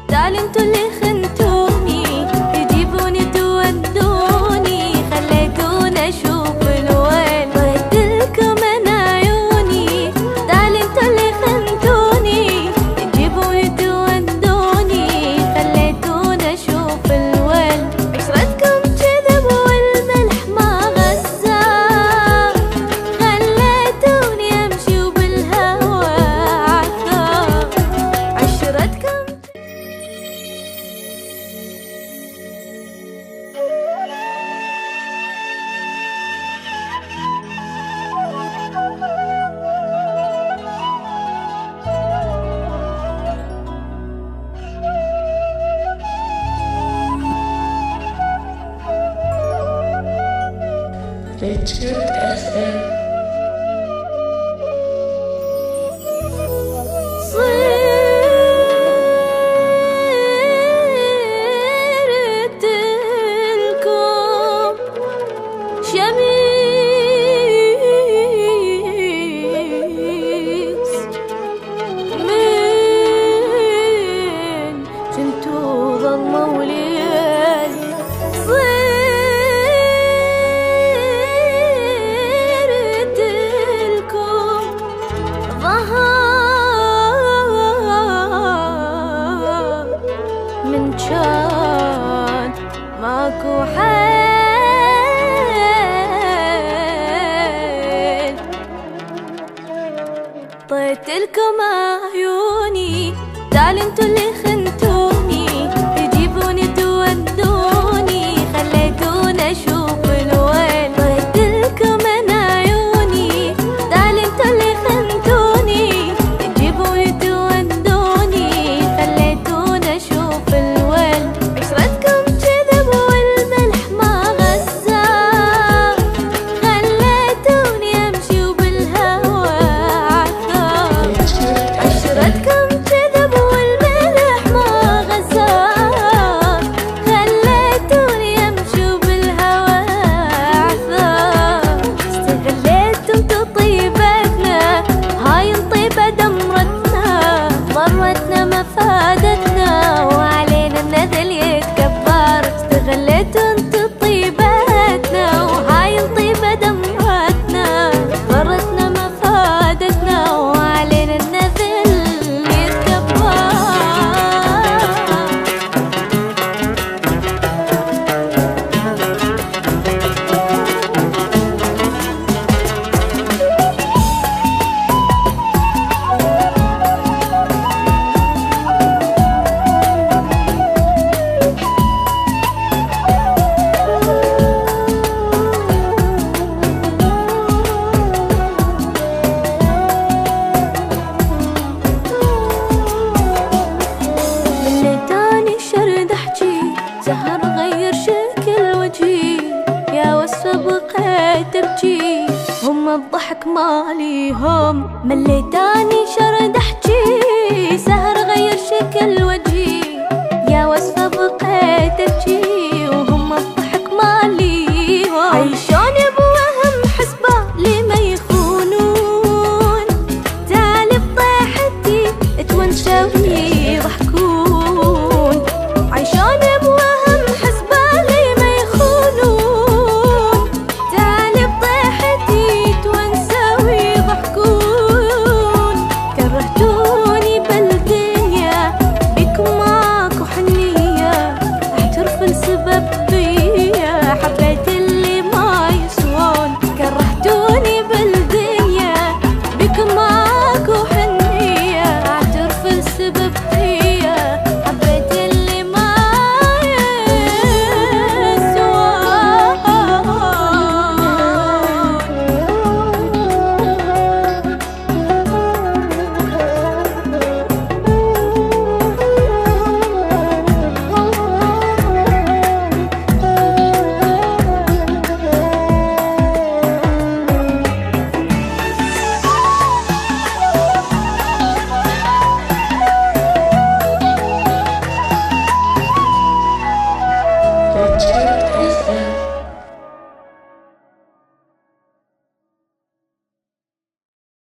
تعالوا انتوا اللي خنتوني، تجيبوني تودوني، خليتوني اشوف الويل، ودلكم انا عيوني. تعالوا انتوا اللي خنتوني، تجيبوني تودوني، خليتوني اشوف الويل. عشرتكم كذب والملح ما غزا، خليتوني امشي وبالهوى عثار. عشرتكم Richard FM. صرت لكم شميس من كنتوا ظلمة وليالي. صرت لكم ظهر من كان ماكو حيل. طيت لكم عيوني، تعالوا انتوا اللي خنتوني، تجيبوني تودوني، خليتوني اشوف الويل، طيت لكم انا عيوني. تعالوا انتوا اللي خنتوني، تجيبوني تودوني، خليتوني اشوف الويل. عشرتكم كذب والملح ما غزا، خليتوني امشي وبالهوى عثار. عشرتكم كذب والملح ما غزا، خليتوني امشي وبالهوى عثار. استغليتم طيبتنا، هاي الطيبة دمرتنا، ضرتنا ما فادتنا، وعلينا النذل يتكبر. استغليتم طيبتنا، وهاي الطيبة دمرتنا، ضرتنا ما فادتنا، وعلينا النذل يتكبر. خليتاني شرد احجي، سهر غير شكل وجهي، يا وصفة بقيت ابجي، هم الضحك ماليهم. مليتاني شرد احجي، سهر غير شكل وجهي.